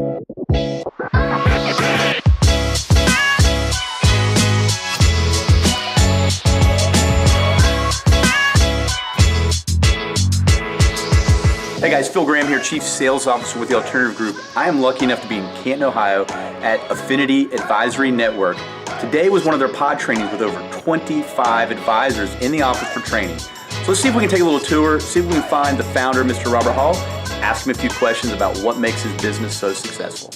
Hey guys, Phil Graham here, Chief Sales Officer with the Alternative Group. I am lucky enough to be in Canton, Ohio at Affinity Advisory Network. Today was one of their pod trainings with over 25 advisors in the office for training. So let's see if we can take a little tour, see if we can find the founder, Mr. Robert Hall, ask him a few questions about what makes his business so successful.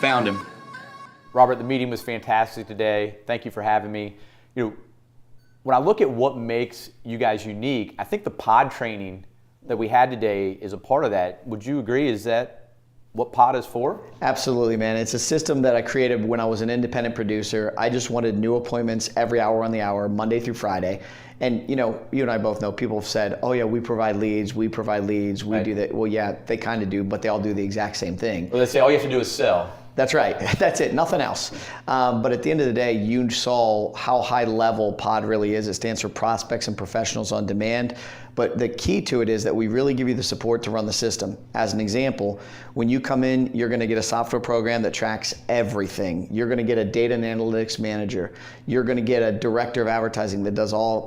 Found him. Robert, the meeting was fantastic today. Thank you for having me. When I look at what makes you guys unique, I think the pod training that we had today is a part of that. Would you agree? Is that what pod is for? Absolutely, man. It's a system that I created when I was an independent producer. I just wanted new appointments every hour on the hour, Monday through Friday. And you and I both know people have said, oh yeah, we provide leads, we right. do that. Well, yeah, they kind of do, but they all do the exact same thing. Well, they say all you have to do is sell. That's right. That's it. Nothing else. But at the end of the day, you saw how high level POD really is. It stands for Prospects and Professionals on Demand. But the key to it is that we really give you the support to run the system. As an example, when you come in, you're going to get a software program that tracks everything. You're going to get a data and analytics manager. You're going to get a director of advertising that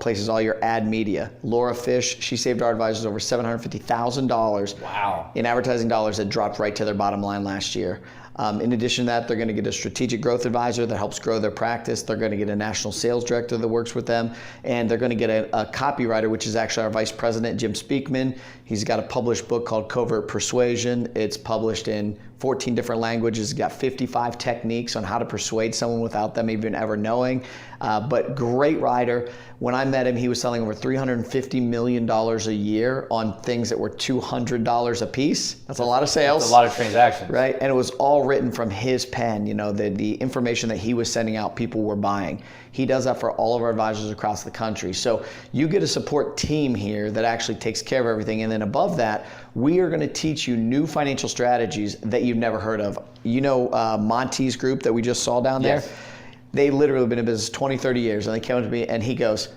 places all your ad media. Laura Fish, she saved our advisors over $750,000 in advertising dollars that dropped right to their bottom line last year. In addition to that, they're going to get a strategic growth advisor that helps grow their practice. They're going to get a national sales director that works with them. And they're going to get a copywriter, which is actually our vice president, Jim Speakman. He's got a published book called Covert Persuasion. It's published in 14 different languages. He's got 55 techniques on how to persuade someone without them even ever knowing. But great writer. When I met him, he was selling over $350 million a year on things that were $200 a piece. That's a lot of sales. That's a lot of transactions. Right, and it was all written from his pen. The information that he was sending out, people were buying. He does that for all of our advisors across the country. So you get a support team here that actually takes care of everything. And then above that, we are going to teach you new financial strategies that you've never heard of. Monty's group that we just saw down there? Yes. They literally have been in business 20, 30 years, and they came up to me and he goes,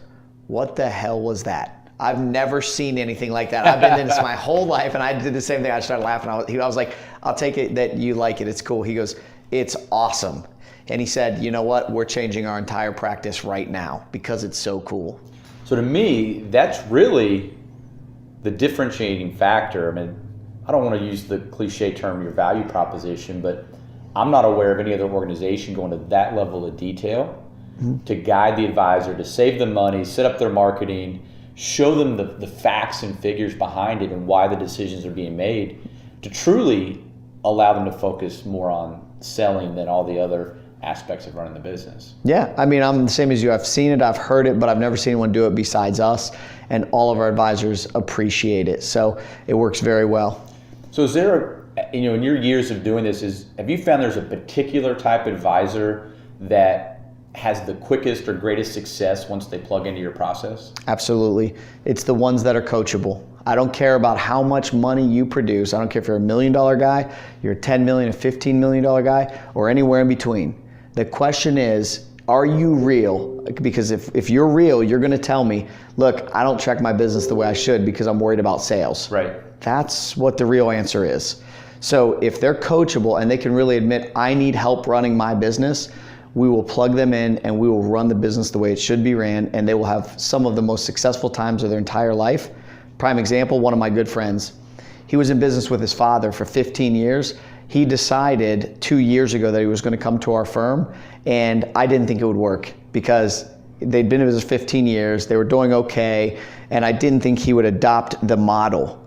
what the hell was that? I've never seen anything like that. I've been in this my whole life, and I did the same thing. I started laughing. I was like, I'll take it that you like it. It's cool. He goes, it's awesome. And he said, you know what? We're changing our entire practice right now because it's so cool. So to me, that's really the differentiating factor. I mean, I don't want to use the cliche term, your value proposition, but I'm not aware of any other organization going to that level of detail to guide the advisor, to save them money, set up their marketing, show them the facts and figures behind it and why the decisions are being made, to truly allow them to focus more on selling than all the other aspects of running the business. Yeah, I mean, I'm the same as you. I've seen it, I've heard it, but I've never seen anyone do it besides us, and all of our advisors appreciate it. So it works very well. So is there, in your years of doing this, have you found there's a particular type of advisor that has the quickest or greatest success once they plug into your process? Absolutely. It's the ones that are coachable. I don't care about how much money you produce. I don't care if you're $1 million guy, you're a $10 million, a $15 million guy, or anywhere in between. The question is, are you real? Because if you're real, you're going to tell me, look, I don't check my business the way I should because I'm worried about sales. Right. That's what the real answer is. So if they're coachable and they can really admit, I need help running my business, we will plug them in and we will run the business the way it should be ran, and they will have some of the most successful times of their entire life. Prime example, one of my good friends, he was in business with his father for 15 years. He decided 2 years ago that he was going to come to our firm, and I didn't think it would work because they'd been in business 15 years, they were doing okay, and I didn't think he would adopt the model.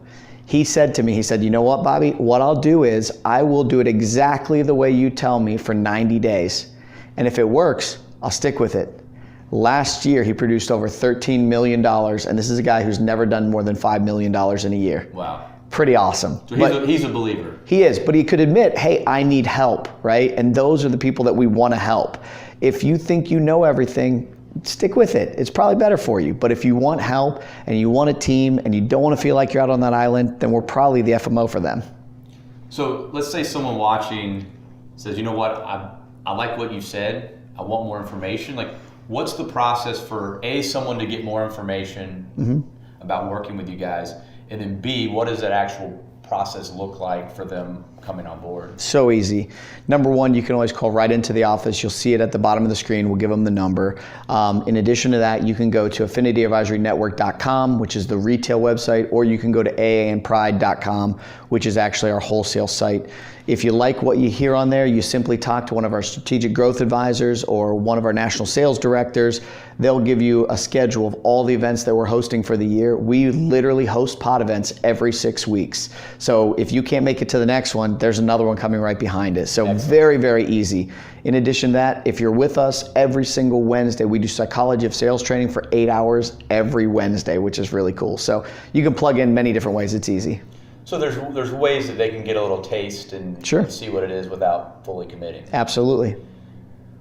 He said to me, you know what, Bobby, what I'll do is I will do it exactly the way you tell me for 90 days. And if it works, I'll stick with it. Last year, he produced over $13 million, and this is a guy who's never done more than $5 million in a year. Wow. Pretty awesome. So he's a believer. He is, but he could admit, hey, I need help, right? And those are the people that we want to help. If you think you know everything, stick with it. It's probably better for you. But if you want help and you want a team and you don't want to feel like you're out on that island, then we're probably the FMO for them. So let's say someone watching says, you know what, I like what you said. I want more information. Like, what's the process for someone to get more information about working with you guys? And then B, what does that actual process look like for them coming on board? So easy. Number one, you can always call right into the office. You'll see it at the bottom of the screen. We'll give them the number. In addition to that, you can go to affinityadvisorynetwork.com, which is the retail website, or you can go to aandpride.com, which is actually our wholesale site. If you like what you hear on there, you simply talk to one of our strategic growth advisors or one of our national sales directors. They'll give you a schedule of all the events that we're hosting for the year. We literally host pod events every 6 weeks. So if you can't make it to the next one, there's another one coming right behind it. So excellent. Very, very easy. In addition to that, if you're with us every single Wednesday, we do psychology of sales training for 8 hours every Wednesday, which is really cool. So you can plug in many different ways. It's easy. So there's ways that they can get a little taste and see what it is without fully committing. Absolutely.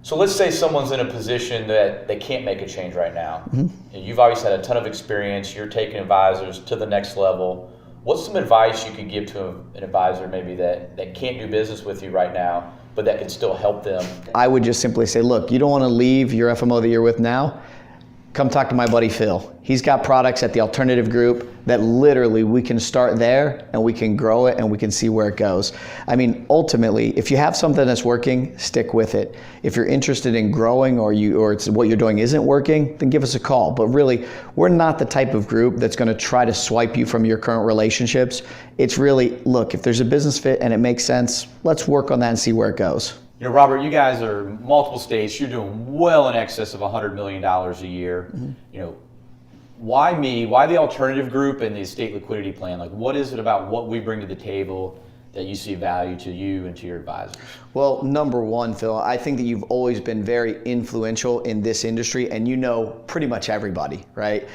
So let's say someone's in a position that they can't make a change right now. And you've obviously had a ton of experience. You're taking advisors to the next level. What's some advice you could give to an advisor maybe that can't do business with you right now, but that can still help them? I would just simply say, look, you don't want to leave your FMO that you're with now. Come talk to my buddy Phil. He's got products at the Alternative Group that literally we can start there and we can grow it and we can see where it goes. I mean, ultimately, if you have something that's working, stick with it. If you're interested in growing or it's what you're doing isn't working, then give us a call. But really, we're not the type of group that's going to try to swipe you from your current relationships. It's really, look, if there's a business fit and it makes sense, let's work on that and see where it goes. You know, Robert, you guys are multiple states. You're doing well in excess of $100 million a year. You know, why me? Why the Alternative Group and the estate liquidity plan? Like, what is it about what we bring to the table that you see value to you and to your advisors? Well, number one, Phil, I think that you've always been very influential in this industry and you know pretty much everybody, right?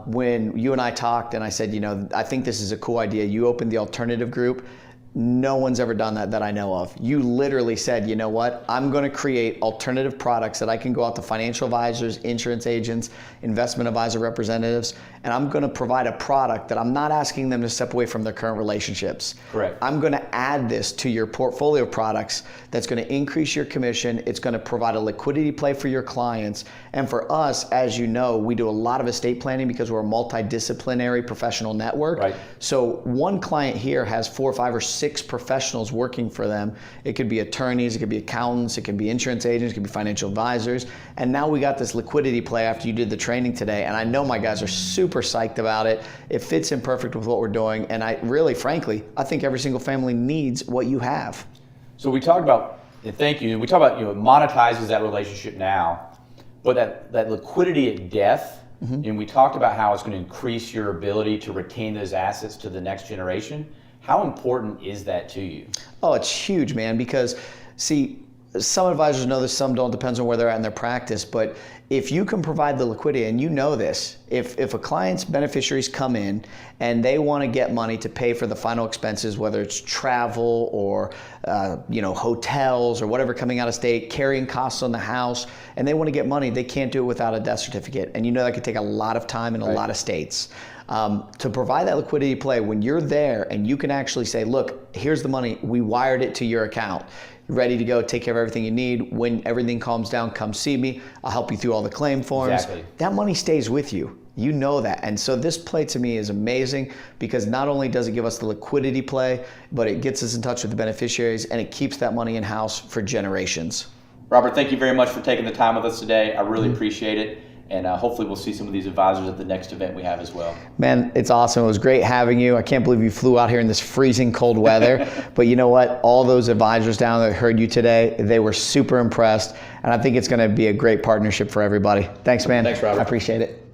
When you and I talked and I said, you know, I think this is a cool idea. You opened the Alternative Group. No one's ever done that I know of. You literally said, you know what, I'm going to create alternative products that I can go out to financial advisors, insurance agents, investment advisor representatives, and I'm going to provide a product that I'm not asking them to step away from their current relationships. Correct. I'm going to add this to your portfolio of products that's going to increase your commission. It's going to provide a liquidity play for your clients. And for us, as you know, we do a lot of estate planning because we're a multidisciplinary professional network. Right. So one client here has 4, 5, or 6 professionals working for them. It could be attorneys, it could be accountants, it could be insurance agents, it could be financial advisors. And now we got this liquidity play after you did the training today. And I know my guys are super psyched about it. It fits in perfect with what we're doing. And I really, frankly, I think every single family needs what you have. So we talked about, and thank you, we talk about, you know, it monetizes that relationship now, but that liquidity at death, and we talked about how it's going to increase your ability to retain those assets to the next generation. How important is that to you? Oh, it's huge, man, because see, some advisors know this, some don't, depends on where they're at in their practice, but if you can provide the liquidity, and you know this, if a client's beneficiaries come in and they want to get money to pay for the final expenses, whether it's travel or hotels or whatever coming out of state, carrying costs on the house, and they want to get money, they can't do it without a death certificate. And you know that could take a lot of time in a lot of states. To provide that liquidity play, when you're there and you can actually say, look, here's the money, we wired it to your account, ready to go, take care of everything you need. When everything calms down, come see me. I'll help you through all the claim forms. Exactly. That money stays with you. You know that. And so this play to me is amazing because not only does it give us the liquidity play, but it gets us in touch with the beneficiaries and it keeps that money in-house for generations. Robert, thank you very much for taking the time with us today. I really appreciate it. And hopefully we'll see some of these advisors at the next event we have as well. Man, it's awesome. It was great having you. I can't believe you flew out here in this freezing cold weather. But you know what? All those advisors down there that heard you today, they were super impressed. And I think it's going to be a great partnership for everybody. Thanks, man. Thanks, Robert. I appreciate it.